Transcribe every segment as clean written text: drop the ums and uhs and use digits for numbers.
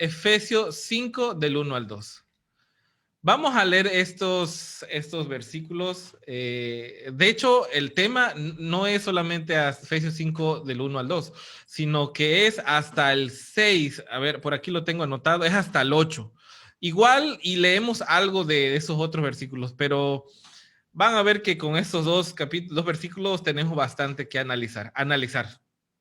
Efesios 5 del 1 al 2. Vamos a leer estos versículos. De hecho, el tema no es solamente a Efesios 5 del 1 al 2, sino que es hasta el 6. A ver, por aquí lo tengo anotado, es hasta el 8. Igual, y leemos algo de esos otros versículos, pero van a ver que con estos dos versículos tenemos bastante que analizar.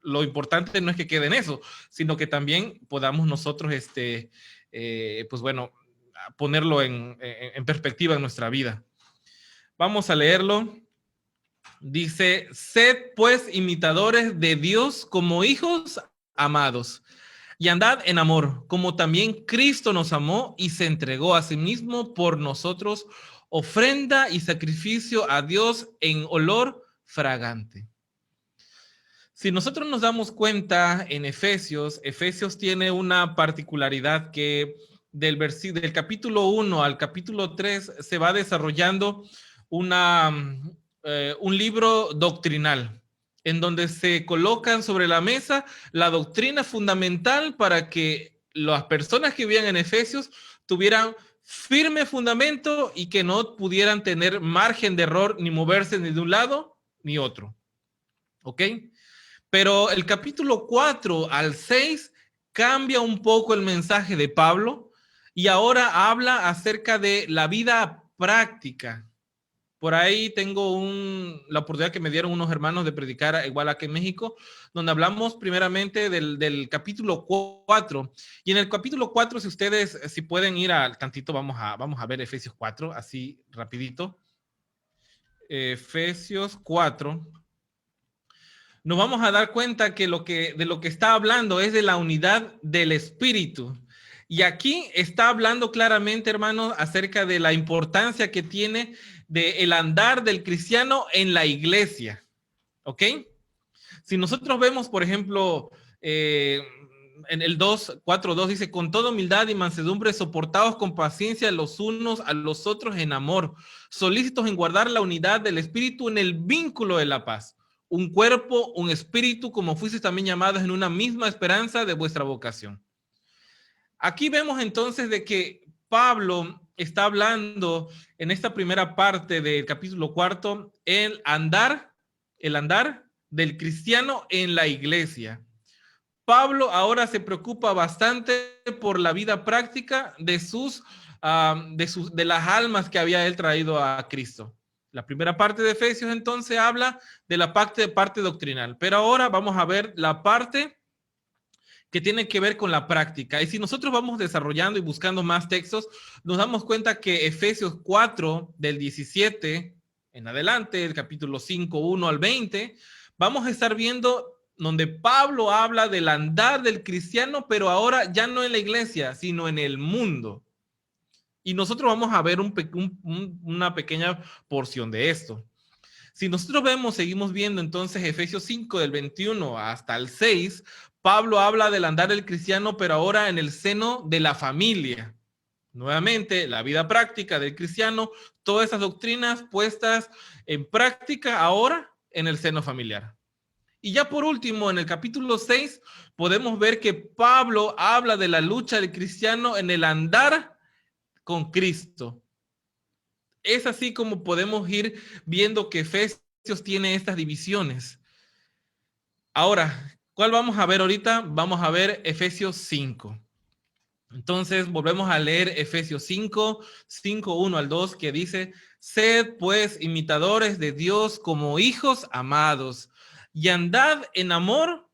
Lo importante no es que quede en eso, sino que también podamos nosotros, pues bueno, ponerlo en perspectiva en nuestra vida. Vamos a leerlo. Dice, sed pues imitadores de Dios como hijos amados, y andad en amor, como también Cristo nos amó y se entregó a sí mismo por nosotros, ofrenda y sacrificio a Dios en olor fragante. Si nosotros nos damos cuenta en Efesios tiene una particularidad que del capítulo 1 al capítulo 3 se va desarrollando un libro doctrinal en donde se colocan sobre la mesa la doctrina fundamental para que las personas que vivían en Efesios tuvieran firme fundamento y que no pudieran tener margen de error ni moverse ni de un lado ni otro. ¿Ok? Pero el capítulo 4 al 6 cambia un poco el mensaje de Pablo y ahora habla acerca de la vida práctica. Por ahí tengo la oportunidad que me dieron unos hermanos de predicar igual aquí en México, donde hablamos primeramente del capítulo 4. Y en el capítulo 4, si pueden ir al tantito, vamos a ver Efesios 4, así rapidito. Efesios 4. Nos vamos a dar cuenta que de lo que está hablando es de la unidad del Espíritu. Y aquí está hablando claramente, hermanos, acerca de la importancia que tiene el andar del cristiano en la iglesia. ¿Ok? Si nosotros vemos, por ejemplo, en el 4:2 dice, con toda humildad y mansedumbre, soportados con paciencia los unos a los otros en amor, solícitos en guardar la unidad del Espíritu en el vínculo de la paz. Un cuerpo, un espíritu, como fuisteis también llamados en una misma esperanza de vuestra vocación. Aquí vemos entonces de que Pablo está hablando en esta primera parte del capítulo 4, el andar del cristiano en la iglesia. Pablo ahora se preocupa bastante por la vida práctica de las almas que había él traído a Cristo. La primera parte de Efesios entonces habla de la parte doctrinal, pero ahora vamos a ver la parte que tiene que ver con la práctica. Y si nosotros vamos desarrollando y buscando más textos, nos damos cuenta que Efesios 4, del 17 en adelante, el capítulo 5, 1 al 20, vamos a estar viendo donde Pablo habla del andar del cristiano, pero ahora ya no en la iglesia, sino en el mundo. Y nosotros vamos a ver una pequeña porción de esto. Si nosotros seguimos viendo entonces Efesios 5 del 21 hasta el 6, Pablo habla del andar del cristiano, pero ahora en el seno de la familia. Nuevamente, la vida práctica del cristiano, todas esas doctrinas puestas en práctica ahora en el seno familiar. Y ya por último, en el capítulo 6, podemos ver que Pablo habla de la lucha del cristiano en el andar con Cristo. Es así como podemos ir viendo que Efesios tiene estas divisiones. Ahora, ¿cuál vamos a ver ahorita? Vamos a ver Efesios 5. Entonces, volvemos a leer Efesios 5, 1 al 2, que dice, sed pues imitadores de Dios como hijos amados, y andad en amor,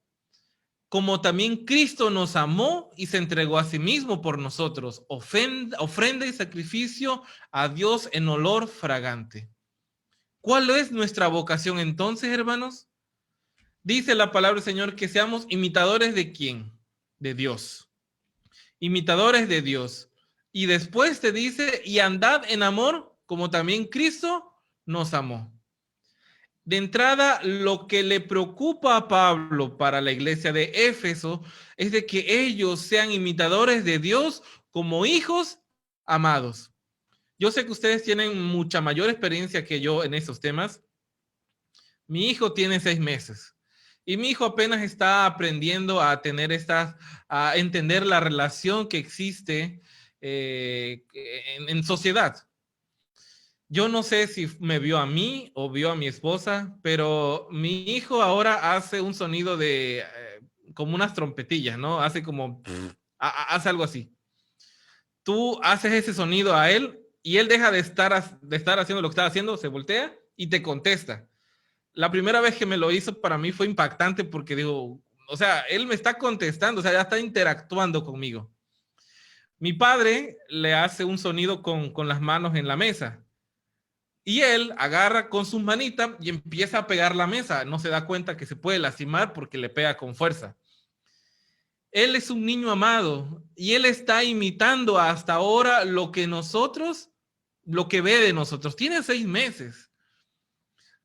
como también Cristo nos amó y se entregó a sí mismo por nosotros, ofrenda y sacrificio a Dios en olor fragante. ¿Cuál es nuestra vocación entonces, hermanos? Dice la palabra del Señor que seamos imitadores de ¿quién? De Dios. Imitadores de Dios. Y después te dice, y andad en amor, como también Cristo nos amó. De entrada, lo que le preocupa a Pablo para la iglesia de Éfeso es de que ellos sean imitadores de Dios como hijos amados. Yo sé que ustedes tienen mucha mayor experiencia que yo en esos temas. Mi hijo tiene 6 meses Y mi hijo apenas está aprendiendo a tener a entender la relación que existe en sociedad. Yo no sé si me vio a mí o vio a mi esposa, pero mi hijo ahora hace un sonido de como unas trompetillas, ¿no? Hace como, hace algo así. Tú haces ese sonido a él y él deja de estar haciendo lo que está haciendo, se voltea y te contesta. La primera vez que me lo hizo para mí fue impactante porque digo, o sea, él me está contestando, o sea, ya está interactuando conmigo. Mi padre le hace un sonido con las manos en la mesa. Y él agarra con sus manitas y empieza a pegar la mesa. No se da cuenta que se puede lastimar porque le pega con fuerza. Él es un niño amado y él está imitando hasta ahora lo que ve de nosotros. Tiene 6 meses.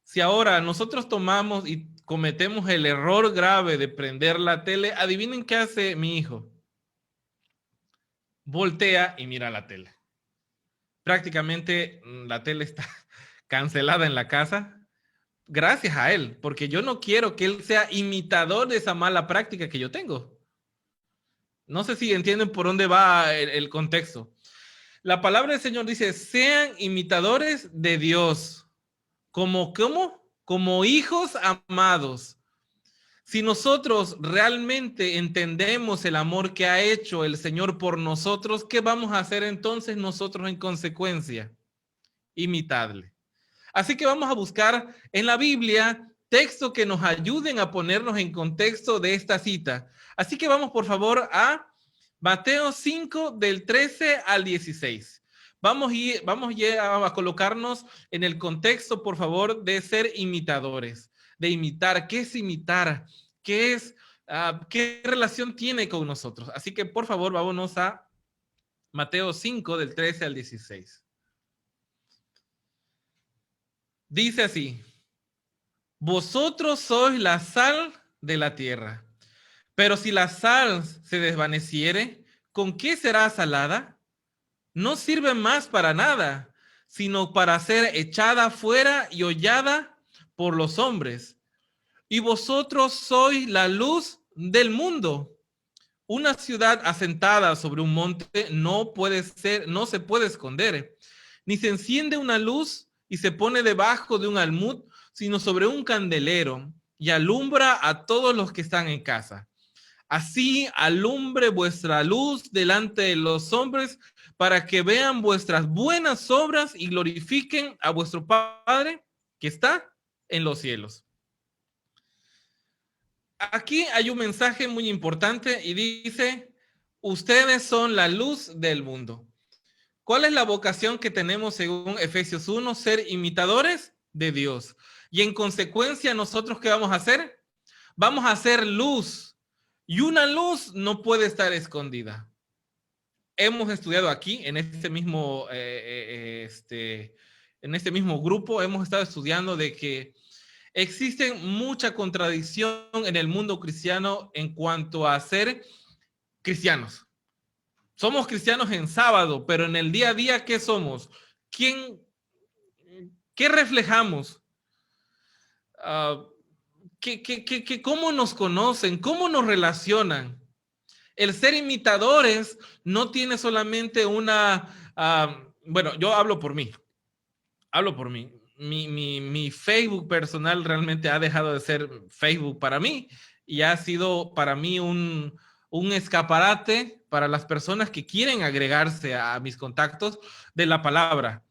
Si ahora nosotros tomamos y cometemos el error grave de prender la tele, adivinen qué hace mi hijo. Voltea y mira la tele. Prácticamente la tele está cancelada en la casa. Gracias a él, porque yo no quiero que él sea imitador de esa mala práctica que yo tengo. No sé si entienden por dónde va el contexto. La palabra del Señor dice, sean imitadores de Dios, como hijos amados. Si nosotros realmente entendemos el amor que ha hecho el Señor por nosotros, ¿qué vamos a hacer entonces nosotros en consecuencia? Imitarle. Así que vamos a buscar en la Biblia textos que nos ayuden a ponernos en contexto de esta cita. Así que vamos por favor a Mateo 5 del 13 al 16. Vamos ya a colocarnos en el contexto, por favor, de ser imitadores, de imitar. ¿Qué es imitar? ¿Qué relación tiene con nosotros? Así que por favor, vámonos a Mateo 5 del 13 al 16. Dice así, vosotros sois la sal de la tierra, pero si la sal se desvaneciere, ¿con qué será salada? No sirve más para nada, sino para ser echada fuera y hollada por los hombres. Y vosotros sois la luz del mundo. Una ciudad asentada sobre un monte no se puede esconder, ni se enciende una luz y se pone debajo de un almud, sino sobre un candelero y alumbra a todos los que están en casa. Así alumbre vuestra luz delante de los hombres para que vean vuestras buenas obras y glorifiquen a vuestro Padre que está en los cielos. Aquí hay un mensaje muy importante y dice, ustedes son la luz del mundo. ¿Cuál es la vocación que tenemos según Efesios 1? Ser imitadores de Dios. Y en consecuencia, ¿nosotros qué vamos a hacer? Vamos a hacer luz. Y una luz no puede estar escondida. Hemos estudiado aquí, en este mismo grupo, hemos estado estudiando de que existen mucha contradicción en el mundo cristiano en cuanto a ser cristianos. Somos cristianos en sábado, pero en el día a día, ¿qué somos? ¿Qué reflejamos? ¿Cómo nos conocen? ¿Cómo nos relacionan? El ser imitadores no tiene solamente bueno, yo hablo por mí. Mi Facebook personal realmente ha dejado de ser Facebook para mí y ha sido para mí un escaparate para las personas que quieren agregarse a mis contactos de la palabra.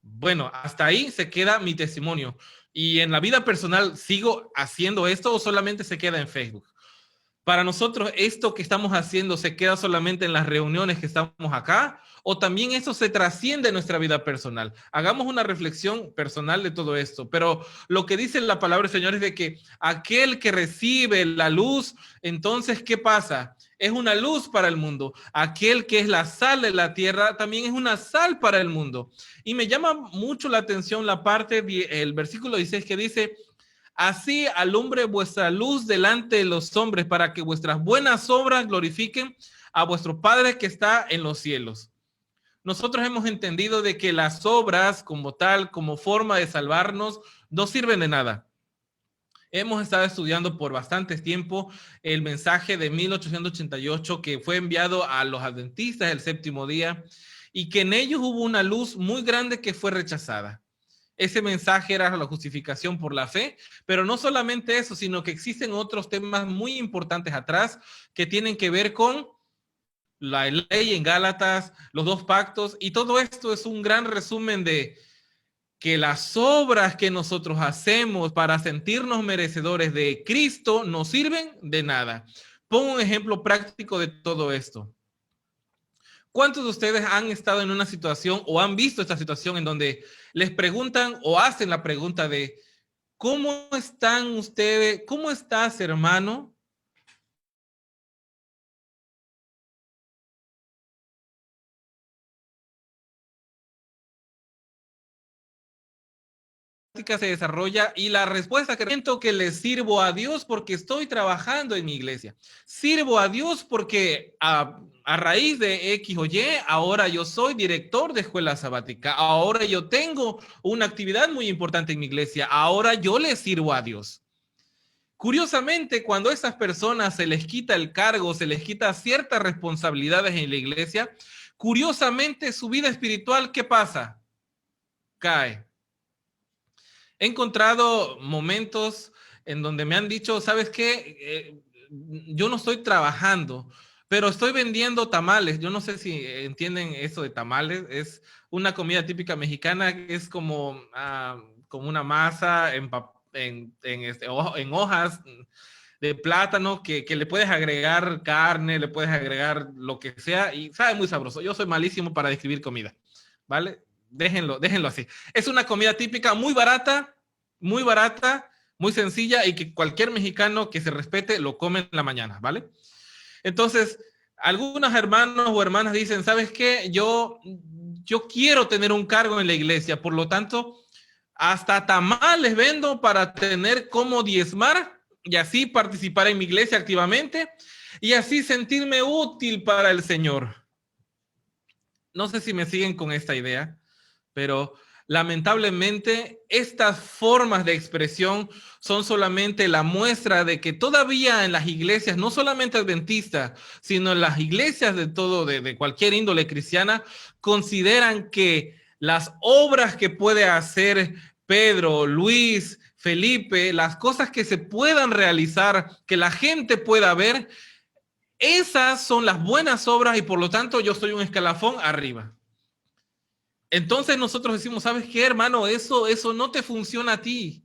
Bueno, hasta ahí se queda mi testimonio. ¿Y en la vida personal sigo haciendo esto o solamente se queda en Facebook? Para nosotros, ¿esto que estamos haciendo se queda solamente en las reuniones que estamos acá? ¿O también esto se trasciende en nuestra vida personal? Hagamos una reflexión personal de todo esto. Pero lo que dice la palabra del Señor es de que aquel que recibe la luz, entonces, ¿qué pasa? Es una luz para el mundo. Aquel que es la sal de la tierra también es una sal para el mundo. Y me llama mucho la atención la parte del versículo 16 que dice, así alumbre vuestra luz delante de los hombres para que vuestras buenas obras glorifiquen a vuestro Padre que está en los cielos. Nosotros hemos entendido de que las obras como tal, como forma de salvarnos, no sirven de nada. Hemos estado estudiando por bastante tiempo el mensaje de 1888 que fue enviado a los adventistas el séptimo día y que en ellos hubo una luz muy grande que fue rechazada. Ese mensaje era la justificación por la fe, pero no solamente eso, sino que existen otros temas muy importantes atrás que tienen que ver con la ley en Gálatas, los dos pactos, y todo esto es un gran resumen de que las obras que nosotros hacemos para sentirnos merecedores de Cristo no sirven de nada. Pongo un ejemplo práctico de todo esto. ¿Cuántos de ustedes han estado en una situación o han visto esta situación en donde les preguntan o hacen la pregunta de ¿cómo están ustedes? ¿Cómo estás, hermano? Se desarrolla y la respuesta que siento que le sirvo a Dios porque estoy trabajando en mi iglesia. Sirvo a Dios porque a raíz de X o Y, ahora yo soy director de escuela sabática. Ahora yo tengo una actividad muy importante en mi iglesia. Ahora yo le sirvo a Dios. Curiosamente, cuando a esas personas se les quita el cargo, se les quita ciertas responsabilidades en la iglesia, curiosamente su vida espiritual, ¿qué pasa? Cae. He encontrado momentos en donde me han dicho, ¿sabes qué? Yo no estoy trabajando, pero estoy vendiendo tamales. Yo no sé si entienden eso de tamales. Es una comida típica mexicana que es como una masa en hojas de plátano que le puedes agregar carne, le puedes agregar lo que sea y sabe muy sabroso. Yo soy malísimo para describir comida, ¿vale? Déjenlo así. Es una comida típica muy barata, muy sencilla y que cualquier mexicano que se respete lo come en la mañana, ¿vale? Entonces, algunos hermanos o hermanas dicen, ¿sabes qué? Yo quiero tener un cargo en la iglesia, por lo tanto, hasta tamales vendo para tener como diezmar y así participar en mi iglesia activamente y así sentirme útil para el Señor. No sé si me siguen con esta idea, pero lamentablemente estas formas de expresión son solamente la muestra de que todavía en las iglesias, no solamente adventistas, sino en las iglesias de todo, de cualquier índole cristiana, consideran que las obras que puede hacer Pedro, Luis, Felipe, las cosas que se puedan realizar, que la gente pueda ver, esas son las buenas obras y por lo tanto yo soy un escalafón arriba. Entonces nosotros decimos, ¿sabes qué, hermano? Eso no te funciona a ti.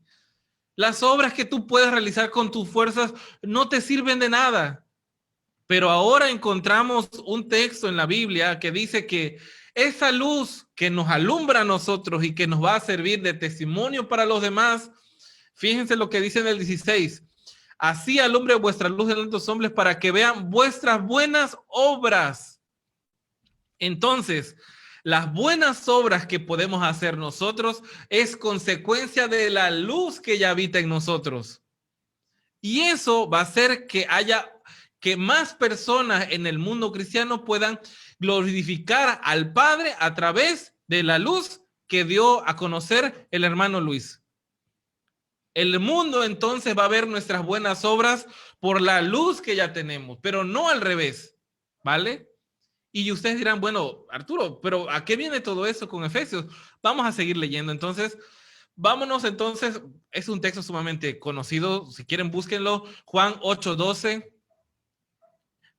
Las obras que tú puedes realizar con tus fuerzas no te sirven de nada. Pero ahora encontramos un texto en la Biblia que dice que esa luz que nos alumbra a nosotros y que nos va a servir de testimonio para los demás, fíjense lo que dice en el 16. Así alumbre vuestra luz delante de los hombres para que vean vuestras buenas obras. Entonces, las buenas obras que podemos hacer nosotros es consecuencia de la luz que ya habita en nosotros. Y eso va a hacer que más personas en el mundo cristiano puedan glorificar al Padre a través de la luz que dio a conocer el hermano Luis. El mundo entonces va a ver nuestras buenas obras por la luz que ya tenemos, pero no al revés, ¿vale? Y ustedes dirán, bueno, Arturo, pero ¿a qué viene todo eso con Efesios? Vamos a seguir leyendo. Entonces, vámonos entonces, es un texto sumamente conocido, si quieren búsquenlo, Juan 8:12.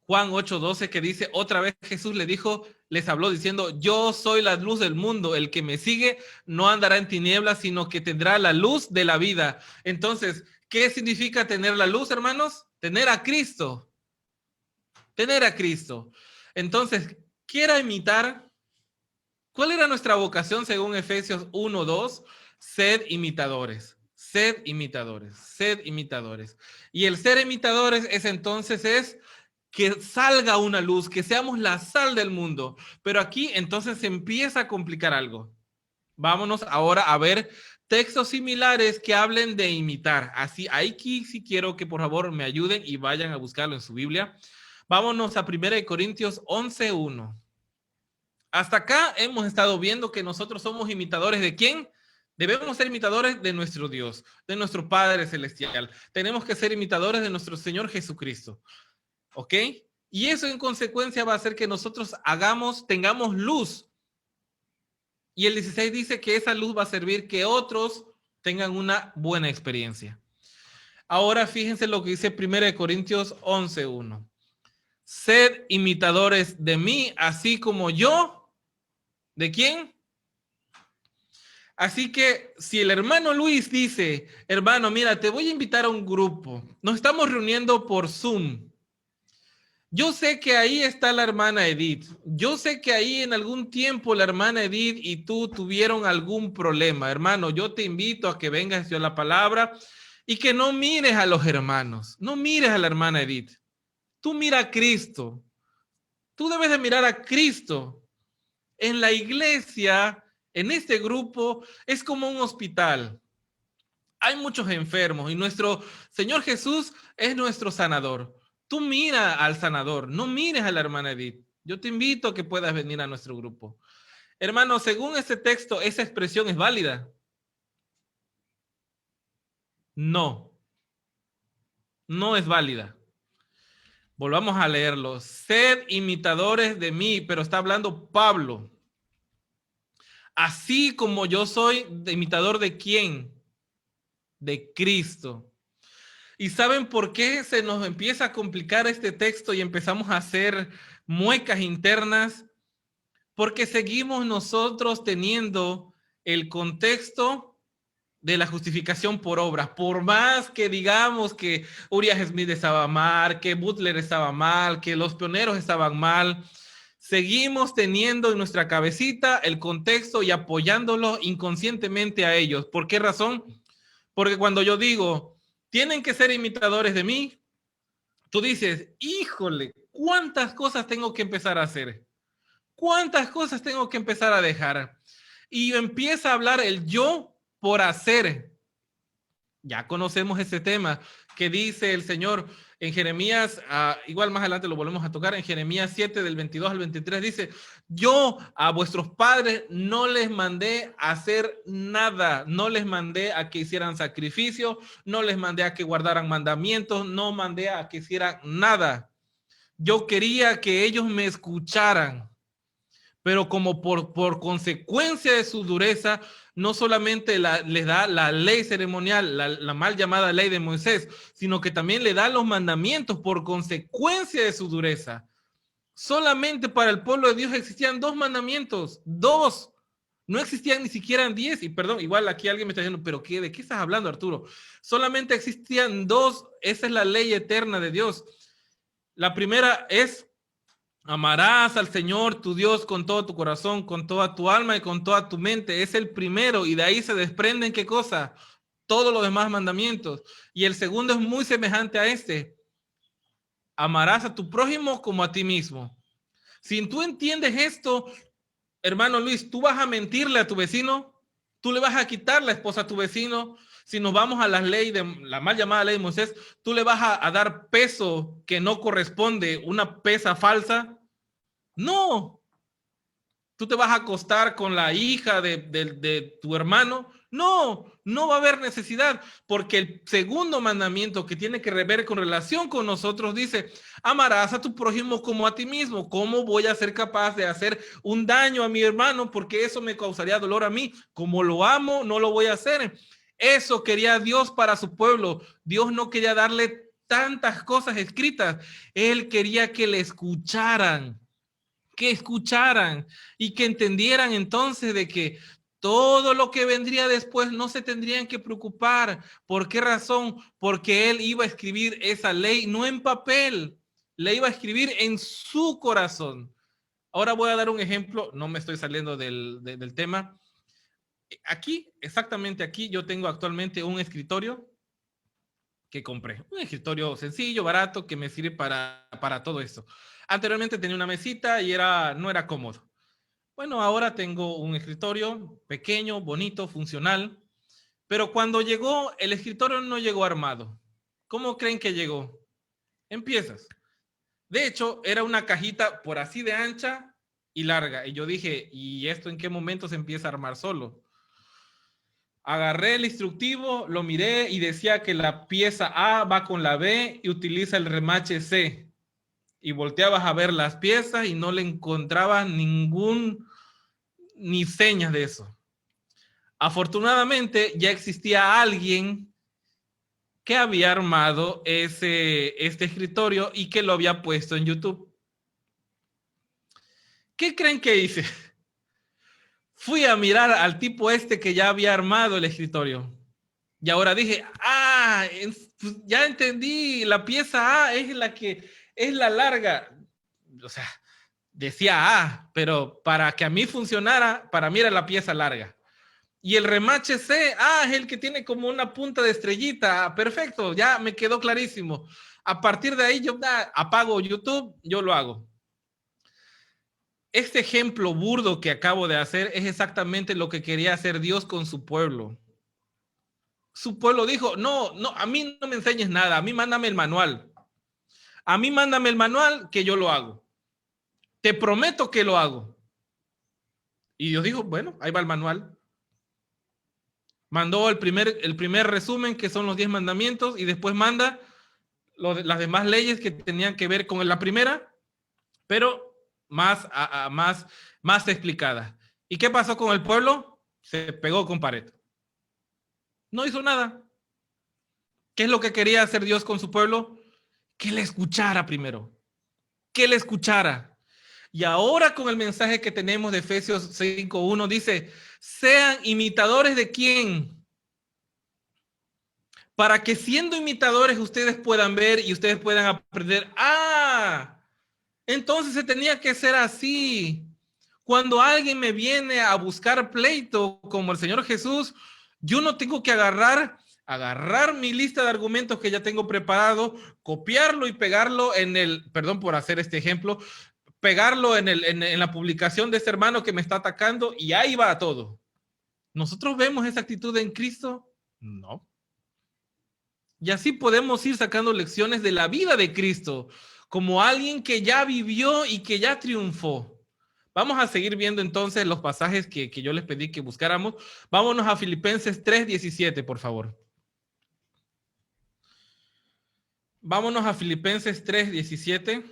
Juan 8:12 que dice, otra vez Jesús le dijo, les habló diciendo, yo soy la luz del mundo, el que me sigue no andará en tinieblas, sino que tendrá la luz de la vida. Entonces, ¿qué significa tener la luz, hermanos? Tener a Cristo, tener a Cristo. Entonces, quiera imitar. ¿Cuál era nuestra vocación según Efesios 1:2? Sed imitadores, sed imitadores, sed imitadores. Y el ser imitadores es que salga una luz, que seamos la sal del mundo. Pero aquí entonces se empieza a complicar algo. Vámonos ahora a ver textos similares que hablen de imitar. Así, aquí sí quiero que por favor me ayuden y vayan a buscarlo en su Biblia. Vámonos a 1 Corintios 11:1. Hasta acá hemos estado viendo que nosotros somos imitadores de quién? Debemos ser imitadores de nuestro Dios, de nuestro Padre Celestial. Tenemos que ser imitadores de nuestro Señor Jesucristo. ¿Ok? Y eso en consecuencia va a hacer que nosotros tengamos luz. Y el 16 dice que esa luz va a servir que otros tengan una buena experiencia. Ahora fíjense lo que dice 1 Corintios 11:1. Sed imitadores de mí, así como yo. ¿De quién? Así que si el hermano Luis dice, hermano, mira, te voy a invitar a un grupo. Nos estamos reuniendo por Zoom. Yo sé que ahí está la hermana Edith. Yo sé que ahí en algún tiempo la hermana Edith y tú tuvieron algún problema. Hermano, yo te invito a que vengas a la palabra y que no mires a los hermanos. No mires a la hermana Edith. Tú mira a Cristo. Tú debes de mirar a Cristo. En la iglesia, en este grupo, es como un hospital. Hay muchos enfermos y nuestro Señor Jesús es nuestro sanador. Tú mira al sanador, no mires a la hermana Edith. Yo te invito a que puedas venir a nuestro grupo. Hermano, según este texto, ¿esa expresión es válida? No, no es válida. Volvamos a leerlo. Sed imitadores de mí, pero está hablando Pablo. Así como yo soy imitador de quién? De Cristo. ¿Y saben por qué se nos empieza a complicar este texto y empezamos a hacer muecas internas? Porque seguimos nosotros teniendo el contexto de la justificación por obras. Por más que digamos que Uriah Smith estaba mal, que Butler estaba mal, que los pioneros estaban mal, seguimos teniendo en nuestra cabecita el contexto y apoyándolo inconscientemente a ellos. ¿Por qué razón? Porque cuando yo digo, tienen que ser imitadores de mí, tú dices, híjole, ¿cuántas cosas tengo que empezar a hacer? ¿Cuántas cosas tengo que empezar a dejar? Y empieza a hablar el yo por hacer. Ya conocemos ese tema que dice el Señor en Jeremías, igual más adelante lo volvemos a tocar, en Jeremías 7 del 22 al 23 dice, yo a vuestros padres no les mandé a hacer nada, no les mandé a que hicieran sacrificio, no les mandé a que guardaran mandamientos, no mandé a que hicieran nada. Yo quería que ellos me escucharan, pero como por consecuencia de su dureza, no solamente les da la ley ceremonial, la mal llamada ley de Moisés, sino que también le da los mandamientos por consecuencia de su dureza. Solamente para el pueblo de Dios existían 2 mandamientos, 2. No existían ni siquiera 10. Y perdón, igual aquí alguien me está diciendo, ¿pero qué? ¿De qué estás hablando, Arturo? Solamente existían 2. Esa es la ley eterna de Dios. La primera es: amarás al Señor tu Dios con todo tu corazón, con toda tu alma y con toda tu mente. Es el primero y de ahí se desprenden ¿qué cosa? Todos los demás mandamientos. Y el segundo es muy semejante a este. Amarás a tu prójimo como a ti mismo. Si tú entiendes esto, hermano Luis, tú vas a mentirle a tu vecino, tú le vas a quitar la esposa a tu vecino. Si nos vamos a la ley de la mal llamada ley de Moisés, tú le vas a dar peso que no corresponde, una pesa falsa. No, tú te vas a acostar con la hija de tu hermano. No, no va a haber necesidad, porque el segundo mandamiento que tiene que ver con relación con nosotros dice, amarás a tu prójimo como a ti mismo. ¿Cómo voy a ser capaz de hacer un daño a mi hermano? Porque eso me causaría dolor a mí. Como lo amo, no lo voy a hacer. Eso quería Dios para su pueblo. Dios no quería darle tantas cosas escritas. Él quería que le escucharan y que entendieran entonces de que todo lo que vendría después no se tendrían que preocupar. ¿Por qué razón? Porque él iba a escribir esa ley no en papel, la iba a escribir en su corazón. Ahora voy a dar un ejemplo, no me estoy saliendo del tema. Aquí, exactamente aquí, yo tengo actualmente un escritorio que compré. Un escritorio sencillo, barato, que me sirve para todo esto. Anteriormente tenía una mesita y no era cómodo. Bueno, ahora tengo un escritorio pequeño, bonito, funcional, pero cuando llegó, el escritorio no llegó armado. ¿Cómo creen que llegó? En piezas. De hecho, era una cajita por así de ancha y larga. Y yo dije, ¿y esto en qué momento se empieza a armar solo? Agarré el instructivo, lo miré y decía que la pieza A va con la B y utiliza el remache C. Y volteabas a ver las piezas y no le encontrabas ni señas de eso. Afortunadamente ya existía alguien que había armado este escritorio y que lo había puesto en YouTube. ¿Qué creen que hice? Fui a mirar al tipo que ya había armado el escritorio. Y ahora dije, pues ya entendí, la pieza A es la que es la larga. O sea, decía A, pero para que a mí funcionara, para mí era la pieza larga. Y el remache C, es el que tiene como una punta de estrellita. Perfecto, ya me quedó clarísimo. A partir de ahí yo apago YouTube, yo lo hago. Este ejemplo burdo que acabo de hacer es exactamente lo que quería hacer Dios con su pueblo. Su pueblo dijo, no, a mí no me enseñes nada, a mí mándame el manual. A mí mándame el manual que yo lo hago. Te prometo que lo hago. Y Dios dijo, bueno, ahí va el manual. Mandó el primer resumen, que son los 10 mandamientos, y después manda las demás leyes que tenían que ver con la primera, pero más explicadas. ¿Y qué pasó con el pueblo? Se pegó con pared. No hizo nada. ¿Qué es lo que quería hacer Dios con su pueblo? Que le escuchara primero. Que le escuchara. Y ahora con el mensaje que tenemos de Efesios 5:1 dice, sean imitadores de quién, para que siendo imitadores ustedes puedan ver y ustedes puedan aprender. Entonces se tenía que ser así. Cuando alguien me viene a buscar pleito como el Señor Jesús, yo no tengo que agarrar mi lista de argumentos que ya tengo preparado, copiarlo y pegarlo perdón por hacer este ejemplo, pegarlo en la publicación de este hermano que me está atacando y ahí va todo. ¿Nosotros vemos esa actitud en Cristo? No. Y así podemos ir sacando lecciones de la vida de Cristo, como alguien que ya vivió y que ya triunfó. Vamos a seguir viendo entonces los pasajes que yo les pedí que buscáramos. Vámonos a Filipenses 3:17, por favor. Vámonos a Filipenses 3:17.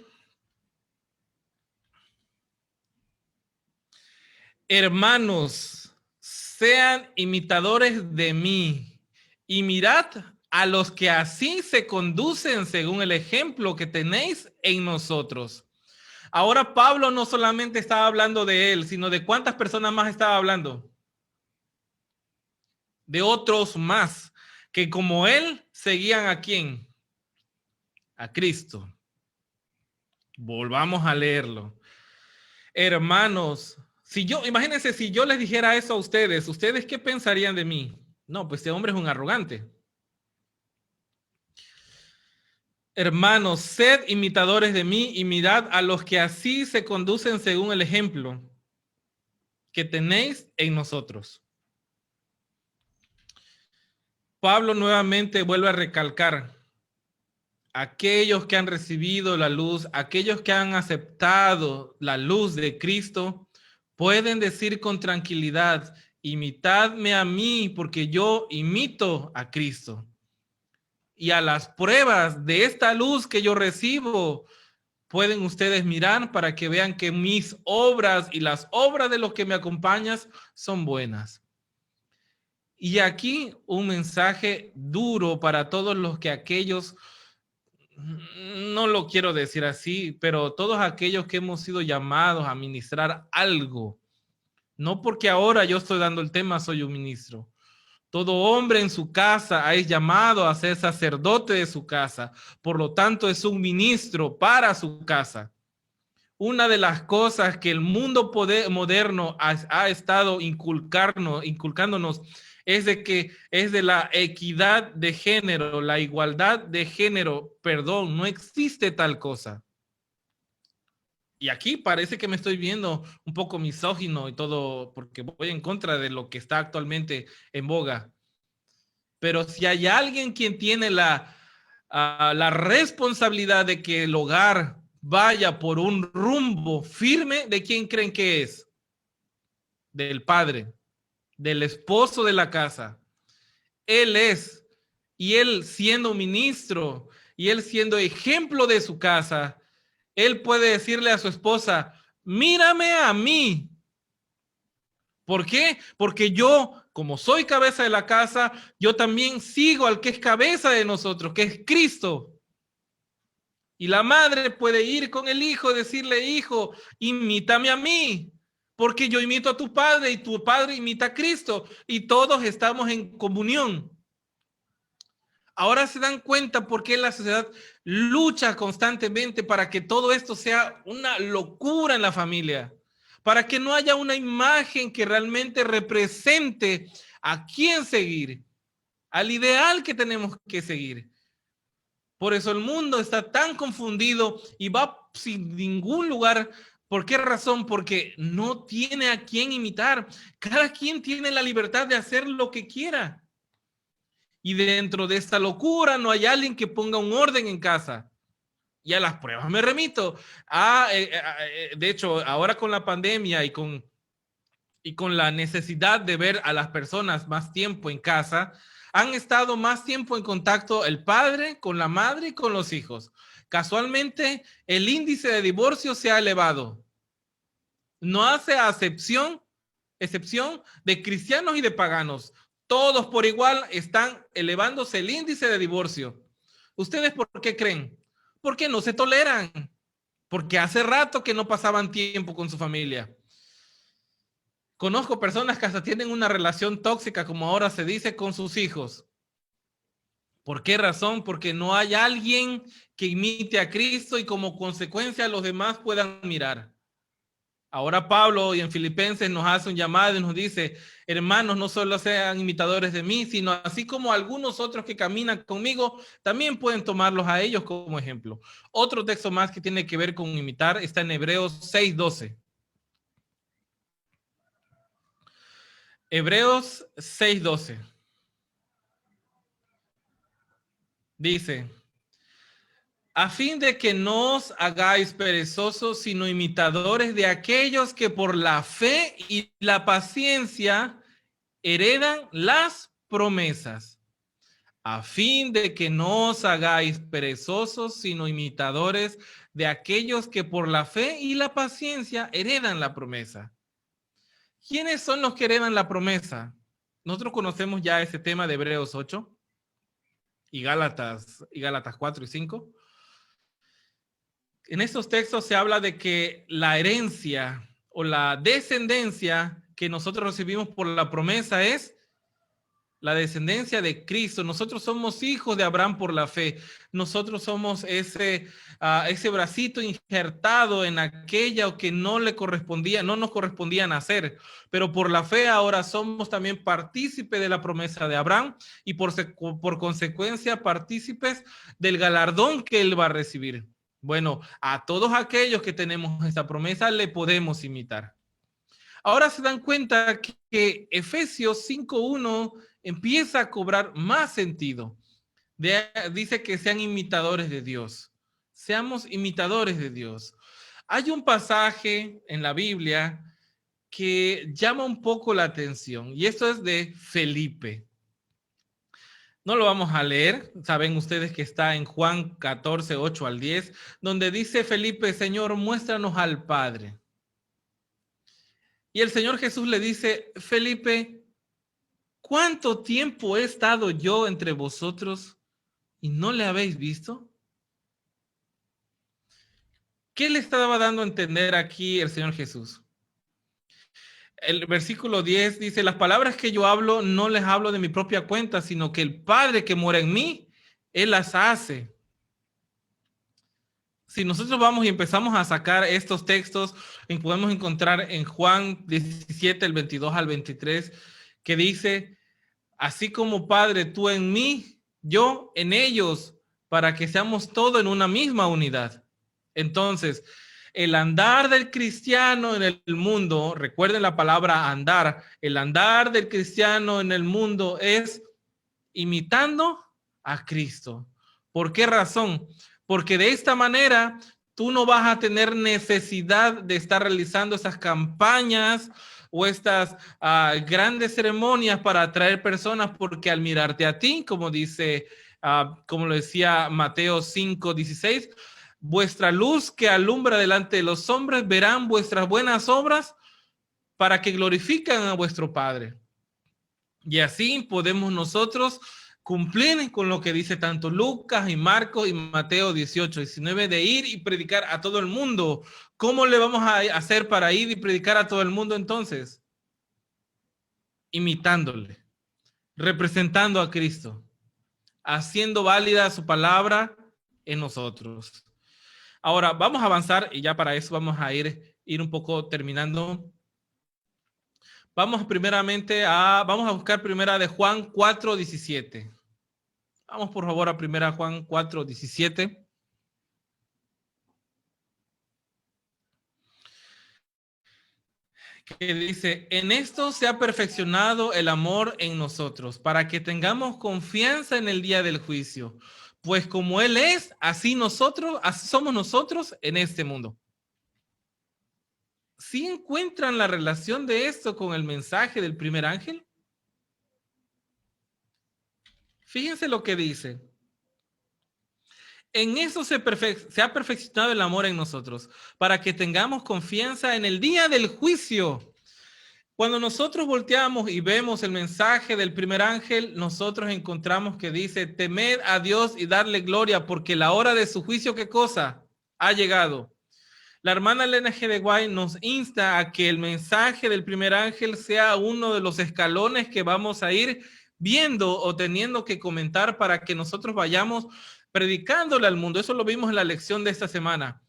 Hermanos, sean imitadores de mí y mirad a los que así se conducen según el ejemplo que tenéis en nosotros. Ahora Pablo no solamente estaba hablando de él, sino de cuántas personas más estaba hablando. De otros más, que como él seguían ¿a quién? A Cristo. Volvamos a leerlo. Hermanos, imagínense si yo les dijera eso a ustedes, ¿ustedes qué pensarían de mí? No, pues este hombre es un arrogante. Hermanos, sed imitadores de mí y mirad a los que así se conducen según el ejemplo que tenéis en nosotros. Pablo nuevamente vuelve a recalcar, aquellos que han recibido la luz, aquellos que han aceptado la luz de Cristo, pueden decir con tranquilidad, imitadme a mí porque yo imito a Cristo. Y a las pruebas de esta luz que yo recibo, pueden ustedes mirar para que vean que mis obras y las obras de los que me acompañan son buenas. Y aquí un mensaje duro para todos los que aquellos, no lo quiero decir así, pero todos aquellos que hemos sido llamados a ministrar algo, no porque ahora yo estoy dando el tema, soy un ministro. Todo hombre en su casa es llamado a ser sacerdote de su casa, por lo tanto es un ministro para su casa. Una de las cosas que el mundo moderno ha estado inculcándonos es de la equidad de género, la igualdad de género. Perdón, no existe tal cosa. Y aquí parece que me estoy viendo un poco misógino y todo, porque voy en contra de lo que está actualmente en boga. Pero si hay alguien quien tiene la responsabilidad de que el hogar vaya por un rumbo firme, ¿de quién creen que es? Del padre, del esposo de la casa. Él es, y él siendo ministro, y él siendo ejemplo de su casa, él puede decirle a su esposa, mírame a mí. ¿Por qué? Porque yo, como soy cabeza de la casa, yo también sigo al que es cabeza de nosotros, que es Cristo. Y la madre puede ir con el hijo y decirle, hijo, imítame a mí, porque yo imito a tu padre y tu padre imita a Cristo y todos estamos en comunión. Ahora se dan cuenta por qué la sociedad lucha constantemente para que todo esto sea una locura en la familia, para que no haya una imagen que realmente represente a quién seguir, al ideal que tenemos que seguir. Por eso el mundo está tan confundido y va sin ningún lugar. ¿Por qué razón? Porque no tiene a quién imitar. Cada quien tiene la libertad de hacer lo que quiera. Y dentro de esta locura no hay alguien que ponga un orden en casa. Y a las pruebas me remito. De hecho, ahora con la pandemia y con la necesidad de ver a las personas más tiempo en casa, han estado más tiempo en contacto el padre con la madre y con los hijos. Casualmente, el índice de divorcio se ha elevado. No hace excepción de cristianos y de paganos. Todos por igual están elevándose el índice de divorcio. ¿Ustedes por qué creen? Porque no se toleran. Porque hace rato que no pasaban tiempo con su familia. Conozco personas que hasta tienen una relación tóxica, como ahora se dice, con sus hijos. ¿Por qué razón? Porque no hay alguien que imite a Cristo y como consecuencia los demás puedan mirar. Ahora Pablo y en Filipenses nos hace un llamado y nos dice, hermanos, no solo sean imitadores de mí, sino así como algunos otros que caminan conmigo, también pueden tomarlos a ellos como ejemplo. Otro texto más que tiene que ver con imitar está en Hebreos 6:12. Hebreos 6:12. Dice, a fin de que no os hagáis perezosos, sino imitadores de aquellos que por la fe y la paciencia heredan las promesas. A fin de que no os hagáis perezosos, sino imitadores de aquellos que por la fe y la paciencia heredan la promesa. ¿Quiénes son los que heredan la promesa? Nosotros conocemos ya ese tema de Hebreos 8 y Gálatas 4 y 5. En estos textos se habla de que la herencia o la descendencia que nosotros recibimos por la promesa es la descendencia de Cristo. Nosotros somos hijos de Abraham por la fe. Nosotros somos ese bracito injertado en aquella que no le correspondía, no nos correspondía nacer. Pero por la fe ahora somos también partícipes de la promesa de Abraham y por consecuencia partícipes del galardón que él va a recibir. Bueno, a todos aquellos que tenemos esta promesa le podemos imitar. Ahora se dan cuenta que Efesios 5:1 empieza a cobrar más sentido. Dice que sean imitadores de Dios. Seamos imitadores de Dios. Hay un pasaje en la Biblia que llama un poco la atención y esto es de Felipe. No lo vamos a leer, saben ustedes que está en Juan 14, 8 al 10, donde dice Felipe, Señor, muéstranos al Padre. Y el Señor Jesús le dice, Felipe, ¿cuánto tiempo he estado yo entre vosotros y no le habéis visto? ¿Qué le estaba dando a entender aquí el Señor Jesús? El versículo 10 dice, las palabras que yo hablo no les hablo de mi propia cuenta, sino que el Padre que mora en mí, Él las hace. Si nosotros vamos y empezamos a sacar estos textos, podemos encontrar en Juan 17, el 22 al 23, que dice, así como Padre, tú en mí, yo en ellos, para que seamos todos en una misma unidad. Entonces, el andar del cristiano en el mundo, recuerden la palabra andar, el andar del cristiano en el mundo es imitando a Cristo. ¿Por qué razón? Porque de esta manera tú no vas a tener necesidad de estar realizando esas campañas o estas grandes ceremonias para atraer personas, porque al mirarte a ti, como dice, como lo decía Mateo 5:16, vuestra luz que alumbra delante de los hombres, verán vuestras buenas obras para que glorifiquen a vuestro Padre. Y así podemos nosotros cumplir con lo que dice tanto Lucas y Marcos y Mateo 18:19 de ir y predicar a todo el mundo. ¿Cómo le vamos a hacer para ir y predicar a todo el mundo entonces? Imitándole, representando a Cristo, haciendo válida su palabra en nosotros. Ahora vamos a avanzar y ya para eso vamos a ir un poco terminando. Vamos a buscar primera de Juan 4:17. Vamos por favor a primera Juan 4:17. Que dice, en esto se ha perfeccionado el amor en nosotros, para que tengamos confianza en el día del juicio. Pues como Él es, así somos nosotros en este mundo. ¿Sí encuentran la relación de esto con el mensaje del primer ángel? Fíjense lo que dice. En eso se ha perfeccionado el amor en nosotros, para que tengamos confianza en el día del juicio. Cuando nosotros volteamos y vemos el mensaje del primer ángel, nosotros encontramos que dice, temed a Dios y darle gloria, porque la hora de su juicio, ¿qué cosa? Ha llegado. La hermana Elena G. de Guay nos insta a que el mensaje del primer ángel sea uno de los escalones que vamos a ir viendo o teniendo que comentar para que nosotros vayamos predicándole al mundo. Eso lo vimos en la lección de esta semana,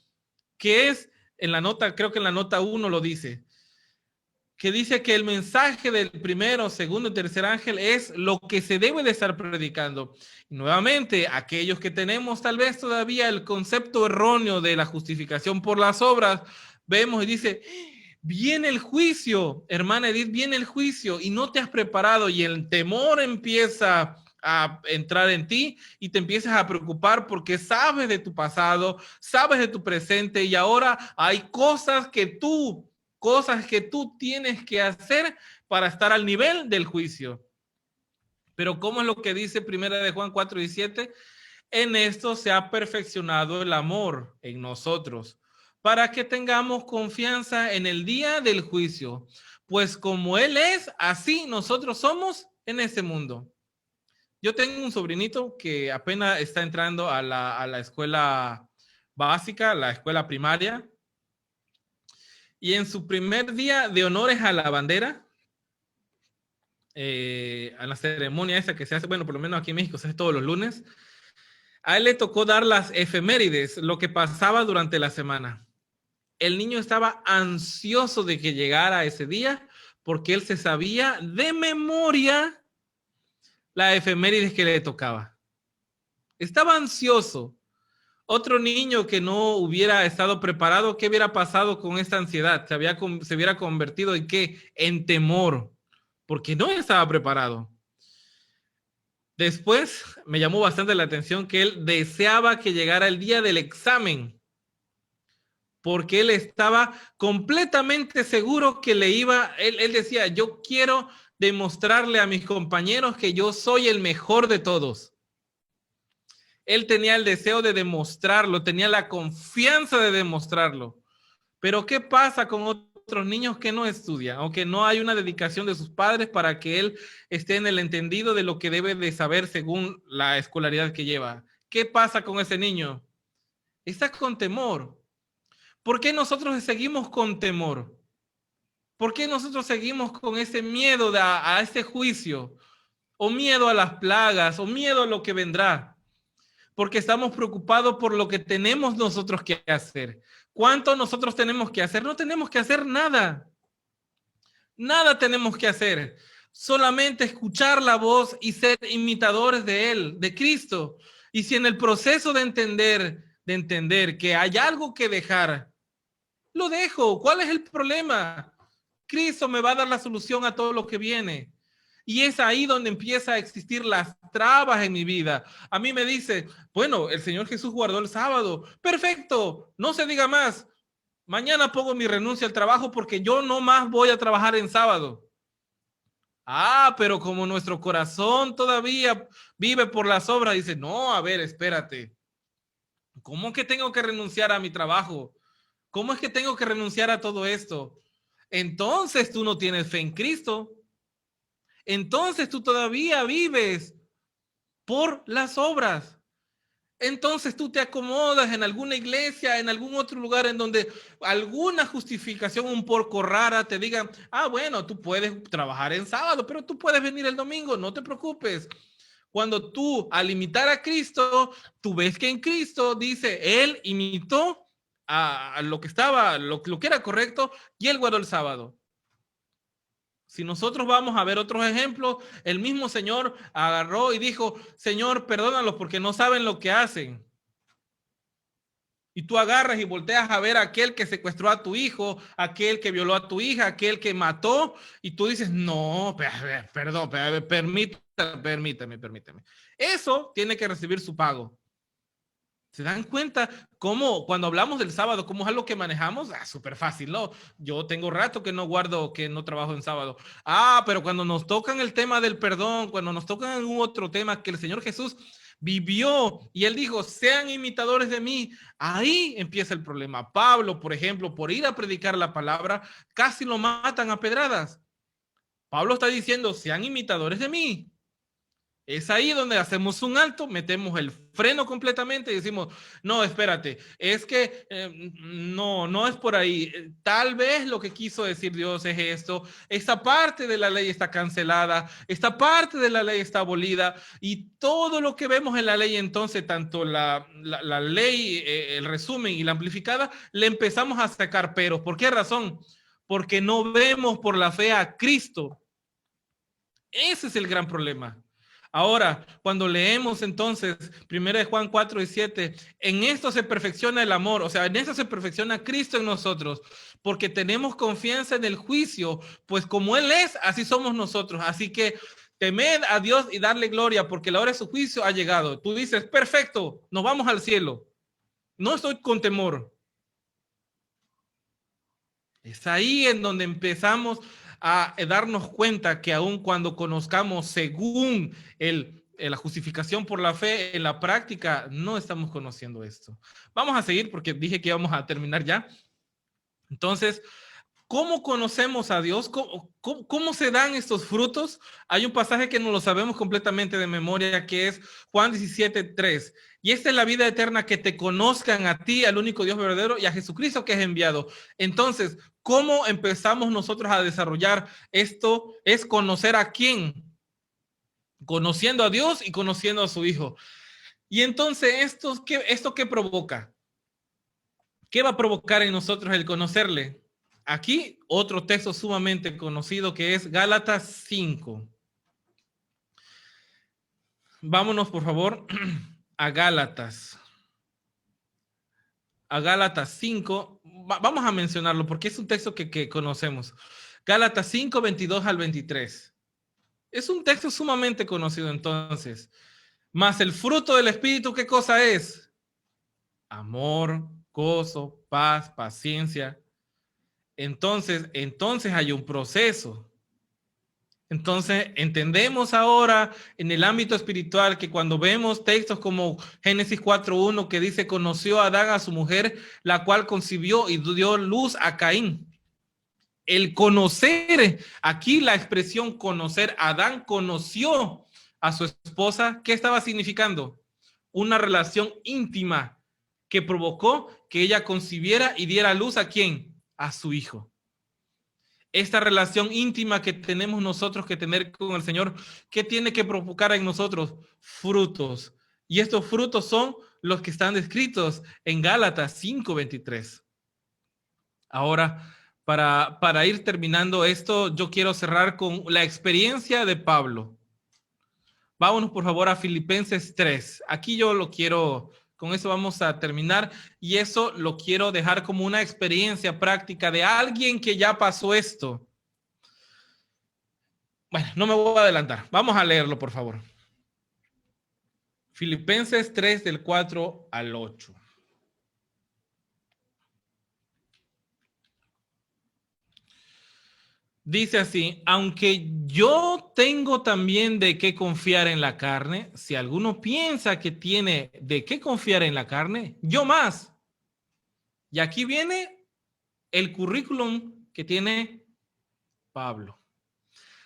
que es en la nota, creo que en la nota 1 lo dice, que dice que el mensaje del primero, segundo y tercer ángel es lo que se debe de estar predicando. Y nuevamente, aquellos que tenemos tal vez todavía el concepto erróneo de la justificación por las obras, vemos y dice, viene el juicio, hermana Edith, viene el juicio y no te has preparado y el temor empieza a entrar en ti y te empiezas a preocupar porque sabes de tu pasado, sabes de tu presente y ahora hay cosas que tú tienes que hacer para estar al nivel del juicio. Pero ¿cómo es lo que dice primera de Juan 4:17? En esto se ha perfeccionado el amor en nosotros, para que tengamos confianza en el día del juicio. Pues como Él es, así nosotros somos en este mundo. Yo tengo un sobrinito que apenas está entrando a la escuela básica, la escuela primaria, y en su primer día de honores a la bandera, a la ceremonia esa que se hace, bueno, por lo menos aquí en México se hace todos los lunes, a él le tocó dar las efemérides, lo que pasaba durante la semana. El niño estaba ansioso de que llegara ese día porque él se sabía de memoria la efemérides que le tocaba. Estaba ansioso. Otro niño que no hubiera estado preparado, ¿qué hubiera pasado con esta ansiedad? Se hubiera convertido en qué? En temor, porque no estaba preparado. Después me llamó bastante la atención que él deseaba que llegara el día del examen, porque él estaba completamente seguro que él decía, yo quiero demostrarle a mis compañeros que yo soy el mejor de todos. Él tenía el deseo de demostrarlo, tenía la confianza de demostrarlo. Pero ¿qué pasa con otros niños que no estudian o que no hay una dedicación de sus padres para que él esté en el entendido de lo que debe de saber según la escolaridad que lleva? ¿Qué pasa con ese niño? Está con temor. ¿Por qué nosotros seguimos con temor? ¿Por qué nosotros seguimos con ese miedo a ese juicio? ¿O miedo a las plagas? ¿O miedo a lo que vendrá? Porque estamos preocupados por lo que tenemos nosotros que hacer. ¿Cuánto nosotros tenemos que hacer? No tenemos que hacer nada. Nada tenemos que hacer. Solamente escuchar la voz y ser imitadores de Él, de Cristo. Y si en el proceso de entender que hay algo que dejar, lo dejo. ¿Cuál es el problema? Cristo me va a dar la solución a todo lo que viene. Y es ahí donde empieza a existir las trabas en mi vida. A mí me dice, bueno, el Señor Jesús guardó el sábado. Perfecto, no se diga más. Mañana pongo mi renuncia al trabajo porque yo no más voy a trabajar en sábado. Ah, pero como nuestro corazón todavía vive por las obras, dice, no, a ver, espérate. ¿Cómo que tengo que renunciar a mi trabajo? ¿Cómo es que tengo que renunciar a todo esto? Entonces tú no tienes fe en Cristo. Entonces tú todavía vives por las obras. Entonces tú te acomodas en alguna iglesia, en algún otro lugar en donde alguna justificación un poco rara te diga, ah, bueno, tú puedes trabajar en sábado, pero tú puedes venir el domingo, no te preocupes. Cuando tú, al imitar a Cristo, tú ves que en Cristo dice, Él imitó a lo que estaba, lo que era correcto, y Él guardó el sábado. Si nosotros vamos a ver otros ejemplos, el mismo Señor agarró y dijo, Señor, perdónalos porque no saben lo que hacen. Y tú agarras y volteas a ver a aquel que secuestró a tu hijo, aquel que violó a tu hija, aquel que mató, y tú dices, no, perdón, permíteme. Eso tiene que recibir su pago. ¿Se dan cuenta cómo cuando hablamos del sábado, cómo es algo que manejamos? Ah, súper fácil, ¿no? Yo tengo rato que no guardo, que no trabajo en sábado. Ah, pero cuando nos tocan el tema del perdón, cuando nos tocan algún otro tema que el Señor Jesús vivió y Él dijo, sean imitadores de mí, ahí empieza el problema. Pablo, por ejemplo, por ir a predicar la palabra, casi lo matan a pedradas. Pablo está diciendo, sean imitadores de mí. Es ahí donde hacemos un alto, metemos el freno completamente y decimos, no, espérate, es que no es por ahí. Tal vez lo que quiso decir Dios es esto. Esta parte de la ley está cancelada, esta parte de la ley está abolida y todo lo que vemos en la ley entonces, tanto la ley, el resumen y la amplificada, le empezamos a sacar peros. ¿Por qué razón? Porque no vemos por la fe a Cristo. Ese es el gran problema. Ahora, cuando leemos entonces 1 Juan 4 y 7, en esto se perfecciona el amor, o sea, en esto se perfecciona Cristo en nosotros, porque tenemos confianza en el juicio, pues como Él es, así somos nosotros. Así que temed a Dios y darle gloria, porque la hora de su juicio ha llegado. Tú dices, perfecto, nos vamos al cielo. No estoy con temor. Es ahí en donde empezamos a darnos cuenta que aun cuando conozcamos según la justificación por la fe, en la práctica no estamos conociendo esto. Vamos a seguir porque dije que íbamos a terminar ya. Entonces, ¿cómo conocemos a Dios? ¿Cómo se dan estos frutos? Hay un pasaje que no lo sabemos completamente de memoria, que es Juan 17:3. Y esta es la vida eterna, que te conozcan a ti, al único Dios verdadero, y a Jesucristo que es enviado. Entonces, ¿cómo empezamos nosotros a desarrollar esto? Es conocer a quién. Conociendo a Dios y conociendo a su Hijo. Y entonces, ¿esto qué provoca? ¿Qué va a provocar en nosotros el conocerle? Aquí otro texto sumamente conocido que es Gálatas 5. Vámonos, por favor, a Gálatas. A Gálatas 5. Vamos a mencionarlo porque es un texto que conocemos. Gálatas 5, 22 al 23. Es un texto sumamente conocido entonces. Más el fruto del Espíritu, ¿qué cosa es? Amor, gozo, paz, paciencia. Entonces hay un proceso. Entonces, entendemos ahora en el ámbito espiritual que cuando vemos textos como Génesis 4:1 que dice, conoció a Adán a su mujer, la cual concibió y dio luz a Caín. El conocer, aquí la expresión conocer, Adán conoció a su esposa, ¿qué estaba significando? Una relación íntima que provocó que ella concibiera y diera luz ¿a quién? A su hijo. Esta relación íntima que tenemos nosotros que tener con el Señor, ¿qué tiene que provocar en nosotros? Frutos. Y estos frutos son los que están descritos en Gálatas 5:23. Ahora, para ir terminando esto, yo quiero cerrar con la experiencia de Pablo. Vámonos, por favor, a Filipenses 3. Aquí yo lo quiero, con eso vamos a terminar, y eso lo quiero dejar como una experiencia práctica de alguien que ya pasó esto. Bueno, no me voy a adelantar. Vamos a leerlo, por favor. Filipenses 3 del 4 al 8. Dice así, aunque yo tengo también de qué confiar en la carne, si alguno piensa que tiene de qué confiar en la carne, yo más. Y aquí viene el currículum que tiene Pablo.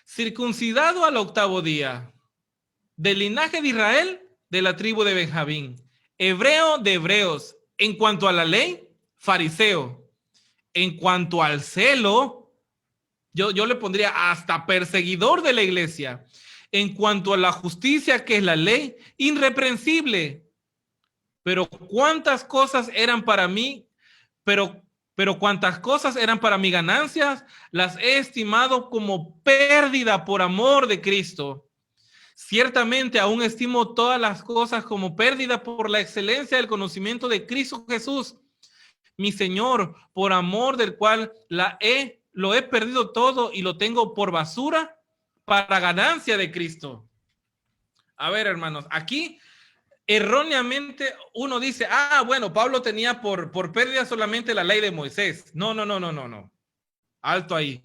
Circuncidado al 8º día, del linaje de Israel, de la tribu de Benjamín, hebreo de hebreos, en cuanto a la ley, fariseo, en cuanto al celo, yo le pondría hasta perseguidor de la iglesia. En cuanto a la justicia, que es la ley, irreprensible. Pero cuántas cosas eran para mí, pero cuántas cosas eran para mi ganancias, las he estimado como pérdida por amor de Cristo. Ciertamente aún estimo todas las cosas como pérdida por la excelencia del conocimiento de Cristo Jesús, mi Señor, por amor del cual lo he perdido todo y lo tengo por basura para ganancia de Cristo. A ver, hermanos, aquí erróneamente uno dice, bueno, Pablo tenía por pérdida solamente la ley de Moisés. No. Alto ahí.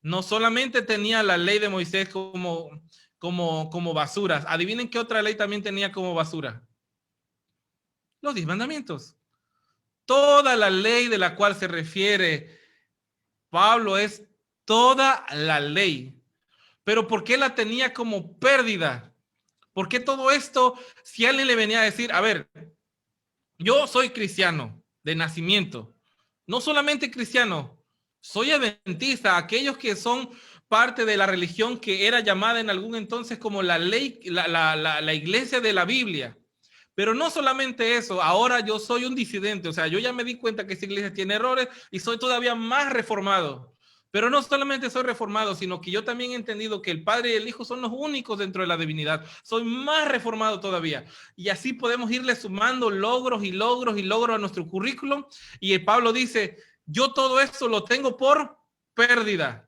No solamente tenía la ley de Moisés como basuras. Adivinen qué otra ley también tenía como basura. Los 10 mandamientos. Toda la ley de la cual se refiere Pablo es toda la ley. Pero ¿por qué la tenía como pérdida? ¿Por qué todo esto, si alguien le venía a decir, a ver, yo soy cristiano de nacimiento, no solamente cristiano, soy adventista, aquellos que son parte de la religión que era llamada en algún entonces como la ley, la iglesia de la Biblia? Pero no solamente eso, ahora yo soy un disidente, o sea, yo ya me di cuenta que esta iglesia tiene errores y soy todavía más reformado. Pero no solamente soy reformado, sino que yo también he entendido que el Padre y el Hijo son los únicos dentro de la divinidad. Soy más reformado todavía. Y así podemos irle sumando logros y logros y logros a nuestro currículum. Y el Pablo dice, yo todo esto lo tengo por pérdida.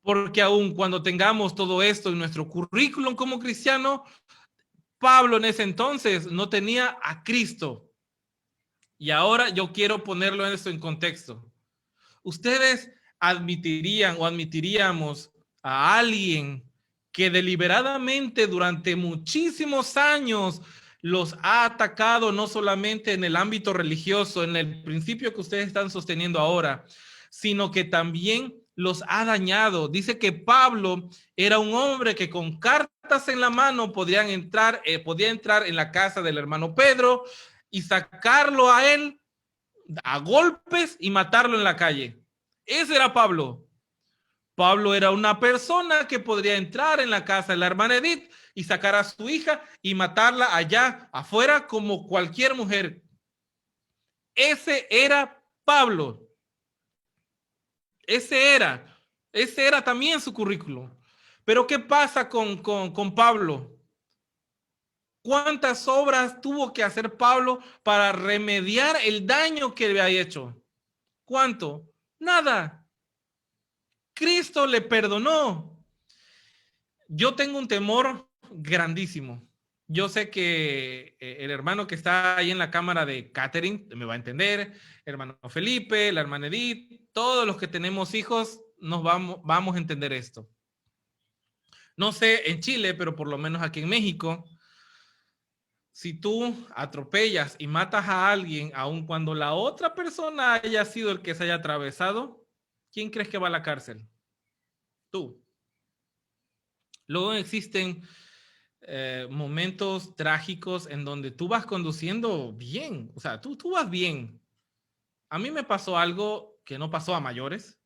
Porque aun cuando tengamos todo esto en nuestro currículum como cristiano, Pablo en ese entonces no tenía a Cristo. Y ahora yo quiero ponerlo en esto en contexto. ¿Ustedes admitirían o admitiríamos a alguien que deliberadamente durante muchísimos años los ha atacado no solamente en el ámbito religioso, en el principio que ustedes están sosteniendo ahora, sino que también los ha dañado? Dice que Pablo era un hombre que con cartas en la mano podía entrar en la casa del hermano Pedro y sacarlo a él a golpes y matarlo en la calle. Ese era Pablo. Pablo era una persona que podría entrar en la casa de la hermana Edith y sacar a su hija y matarla allá afuera como cualquier mujer. Ese era Pablo. Ese era también su currículum. Pero ¿qué pasa con Pablo? ¿Cuántas obras tuvo que hacer Pablo para remediar el daño que le había hecho? ¿Cuánto? Nada. Cristo le perdonó. Yo tengo un temor grandísimo. Yo sé que el hermano que está ahí en la cámara de Catherine me va a entender, el hermano Felipe, la hermana Edith, todos los que tenemos hijos nos vamos a entender esto. No sé en Chile, pero por lo menos aquí en México, si tú atropellas y matas a alguien, aun cuando la otra persona haya sido el que se haya atravesado, ¿quién crees que va a la cárcel? Tú. Luego existen momentos trágicos en donde tú vas conduciendo bien, o sea, tú vas bien. A mí me pasó algo que no pasó a mayores.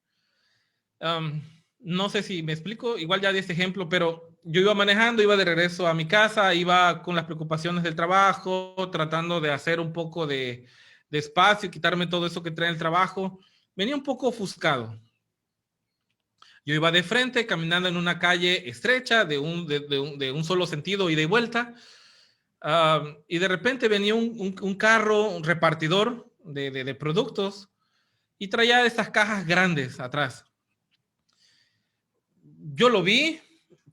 No sé si me explico, igual ya di este ejemplo, pero yo iba manejando, iba de regreso a mi casa, iba con las preocupaciones del trabajo, tratando de hacer un poco de espacio, quitarme todo eso que trae el trabajo. Venía un poco ofuscado. Yo iba de frente, caminando en una calle estrecha, de un solo sentido, ida y vuelta, y de repente venía un carro, un repartidor de productos, y traía estas cajas grandes atrás. Yo lo vi,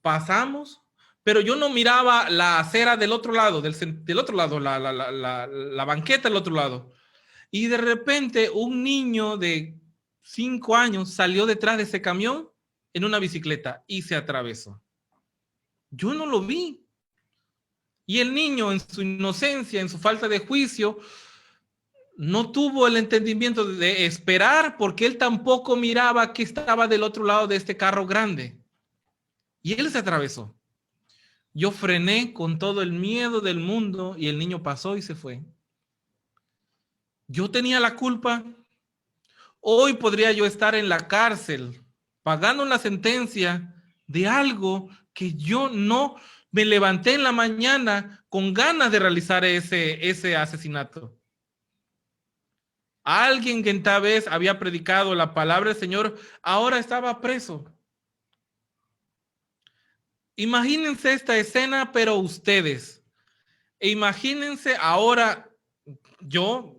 pasamos, pero yo no miraba la acera del otro lado, del otro lado, la banqueta del otro lado. Y de repente un niño de 5 años, salió detrás de ese camión en una bicicleta y se atravesó. Yo no lo vi. Y el niño, en su inocencia, en su falta de juicio, no tuvo el entendimiento de esperar, porque él tampoco miraba que estaba del otro lado de este carro grande. Y él se atravesó. Yo frené con todo el miedo del mundo y el niño pasó y se fue. Yo tenía la culpa. Hoy podría yo estar en la cárcel pagando una sentencia de algo que yo no me levanté en la mañana con ganas de realizar ese asesinato. Alguien que tal vez había predicado la palabra del Señor ahora estaba preso. Imagínense esta escena, pero ustedes. E imagínense ahora yo,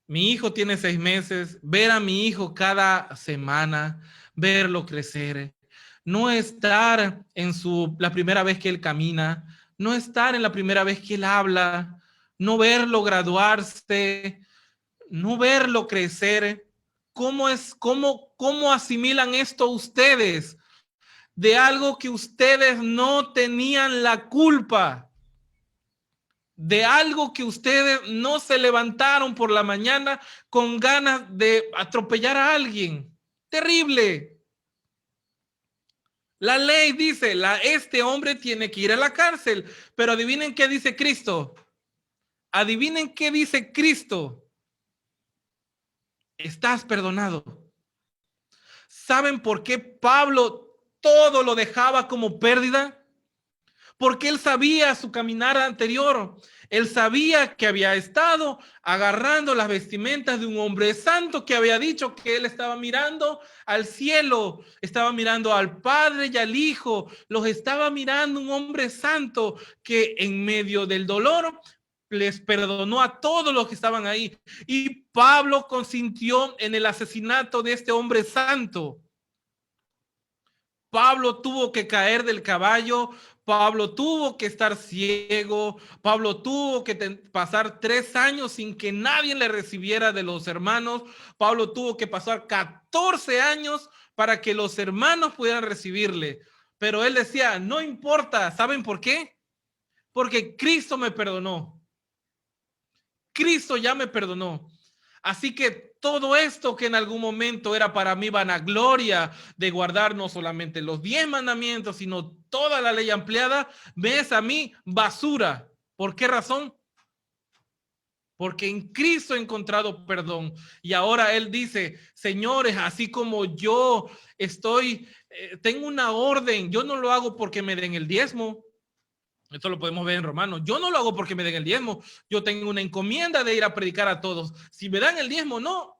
mi hijo tiene 6 meses, ver a mi hijo cada semana, verlo crecer, no estar en la primera vez que él camina, no estar en la primera vez que él habla, no verlo graduarse, no verlo crecer. ¿Cómo asimilan esto ustedes de algo que ustedes no tenían la culpa? De algo que ustedes no se levantaron por la mañana con ganas de atropellar a alguien. Terrible. La ley dice, este hombre tiene que ir a la cárcel, pero adivinen qué dice Cristo. Adivinen qué dice Cristo. Estás perdonado. ¿Saben por qué Pablo todo lo dejaba como pérdida? Porque él sabía su caminar anterior. Él sabía que había estado agarrando las vestimentas de un hombre santo que había dicho que él estaba mirando al cielo, estaba mirando al Padre y al Hijo, los estaba mirando un hombre santo que en medio del dolor les perdonó a todos los que estaban ahí. Y Pablo consintió en el asesinato de este hombre santo. Pablo tuvo que caer del caballo, Pablo tuvo que estar ciego, Pablo tuvo que pasar 3 años sin que nadie le recibiera de los hermanos, Pablo tuvo que pasar 14 años para que los hermanos pudieran recibirle. Pero él decía, no importa, ¿saben por qué? Porque Cristo me perdonó. Cristo ya me perdonó. Así que todo esto que en algún momento era para mí vanagloria de guardar no solamente los 10 mandamientos, sino toda la ley ampliada, me es a mí basura. ¿Por qué razón? Porque en Cristo he encontrado perdón. Y ahora Él dice, señores, así como yo tengo una orden, yo no lo hago porque me den el diezmo. Esto lo podemos ver en Romanos. Yo no lo hago porque me den el diezmo. Yo tengo una encomienda de ir a predicar a todos. Si me dan el diezmo, no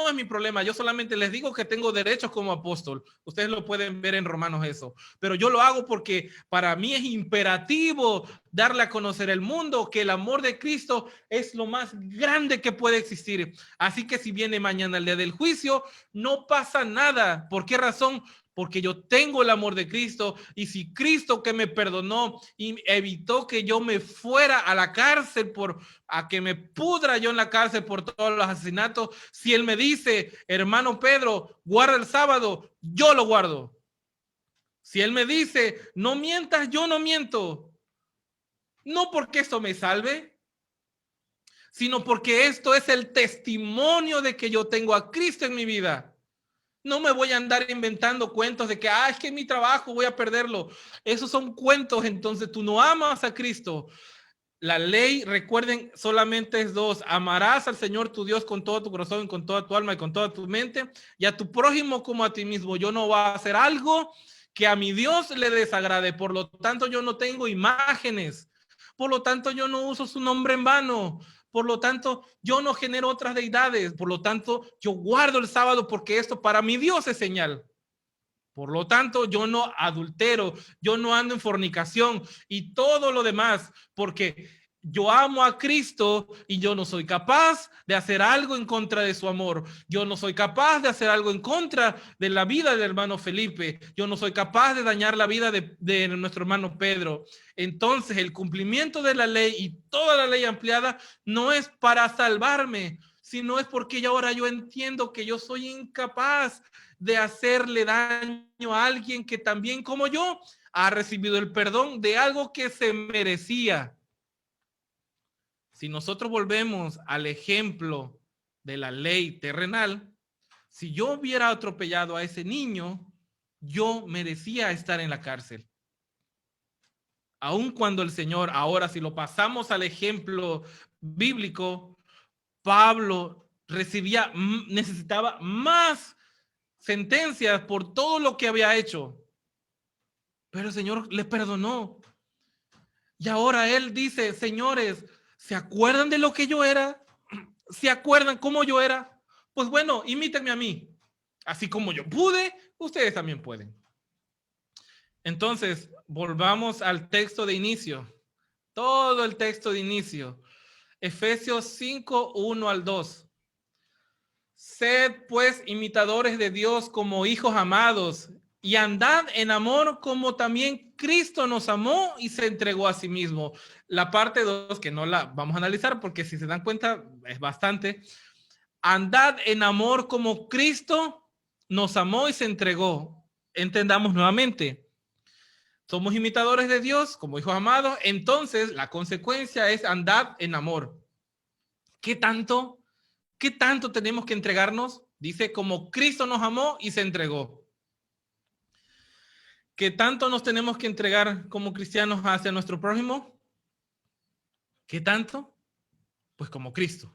es mi problema. Yo solamente les digo que tengo derechos como apóstol. Ustedes lo pueden ver en Romanos eso. Pero yo lo hago porque para mí es imperativo darle a conocer al mundo que el amor de Cristo es lo más grande que puede existir. Así que si viene mañana el día del juicio, no pasa nada. ¿Por qué razón? Porque yo tengo el amor de Cristo, y si Cristo, que me perdonó y evitó que yo me fuera a la cárcel a que me pudra yo en la cárcel por todos los asesinatos, si Él me dice, hermano Pedro, guarda el sábado, yo lo guardo. Si Él me dice, no mientas, yo no miento. No porque esto me salve, sino porque esto es el testimonio de que yo tengo a Cristo en mi vida. No me voy a andar inventando cuentos de que, es que mi trabajo voy a perderlo. Esos son cuentos, entonces tú no amas a Cristo. La ley, recuerden, solamente es 2. Amarás al Señor tu Dios con todo tu corazón, con toda tu alma y con toda tu mente, y a tu prójimo como a ti mismo. Yo no voy a hacer algo que a mi Dios le desagrade. Por lo tanto, yo no tengo imágenes. Por lo tanto, yo no uso su nombre en vano. Por lo tanto, yo no genero otras deidades. Por lo tanto, yo guardo el sábado porque esto para mi Dios es señal. Por lo tanto, yo no adultero, yo no ando en fornicación y todo lo demás, porque yo amo a Cristo y yo no soy capaz de hacer algo en contra de su amor. Yo no soy capaz de hacer algo en contra de la vida del hermano Felipe. Yo no soy capaz de dañar la vida de nuestro hermano Pedro. Entonces, el cumplimiento de la ley y toda la ley ampliada no es para salvarme, sino es porque ya ahora yo entiendo que yo soy incapaz de hacerle daño a alguien que también como yo ha recibido el perdón de algo que se merecía. Si nosotros volvemos al ejemplo de la ley terrenal, si yo hubiera atropellado a ese niño, yo merecía estar en la cárcel. Aun cuando el Señor, ahora si lo pasamos al ejemplo bíblico, Pablo necesitaba más sentencias por todo lo que había hecho. Pero el Señor le perdonó. Y ahora él dice, señores, ¿se acuerdan de lo que yo era? ¿Se acuerdan cómo yo era? Pues bueno, imítenme a mí. Así como yo pude, ustedes también pueden. Entonces, volvamos al texto de inicio. Todo el texto de inicio. Efesios 5, 1 al 2. Sed pues imitadores de Dios como hijos amados y andad en amor como también Cristo nos amó y se entregó a sí mismo. La parte 2, que no la vamos a analizar porque si se dan cuenta es bastante. Andad en amor como Cristo nos amó y se entregó. Entendamos nuevamente. Somos imitadores de Dios como hijos amados, entonces la consecuencia es andar en amor. ¿Qué tanto? ¿Qué tanto tenemos que entregarnos? Dice, como Cristo nos amó y se entregó. ¿Qué tanto nos tenemos que entregar como cristianos hacia nuestro prójimo? ¿Qué tanto? Pues como Cristo.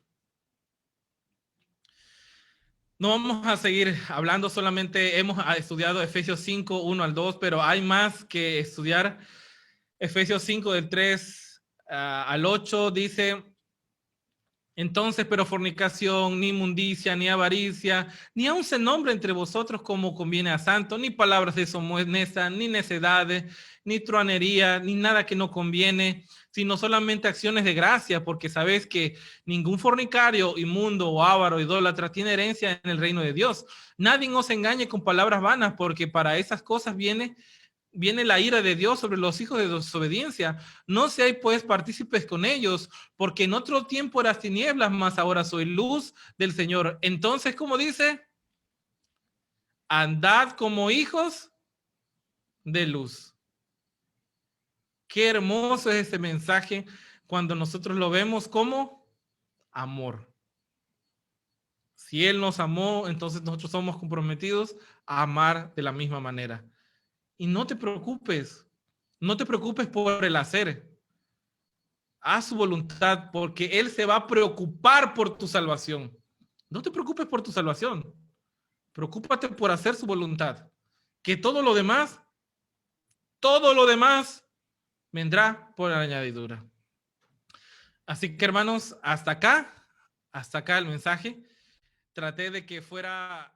No vamos a seguir hablando, solamente hemos estudiado Efesios 5, 1 al 2, pero hay más que estudiar. Efesios 5 del 3 al 8 dice, entonces, pero fornicación, ni inmundicia, ni avaricia, ni aun se nombre entre vosotros como conviene a santo, ni palabras de somonesa, ni necedades, ni truanería, ni nada que no conviene, sino solamente acciones de gracia, porque sabéis que ningún fornicario, inmundo o avaro, idólatra tiene herencia en el reino de Dios. Nadie os engañe con palabras vanas, porque para esas cosas viene la ira de Dios sobre los hijos de desobediencia. No seáis pues partícipes con ellos, porque en otro tiempo eras tinieblas, mas ahora soy luz del Señor. Entonces, ¿cómo dice? Andad como hijos de luz. Qué hermoso es ese mensaje cuando nosotros lo vemos como amor. Si Él nos amó, entonces nosotros somos comprometidos a amar de la misma manera. Y no te preocupes por el hacer. Haz su voluntad porque Él se va a preocupar por tu salvación. No te preocupes por tu salvación. Preocúpate por hacer su voluntad. Que todo lo demás vendrá por añadidura. Así que hermanos, hasta acá el mensaje. Traté de que fuera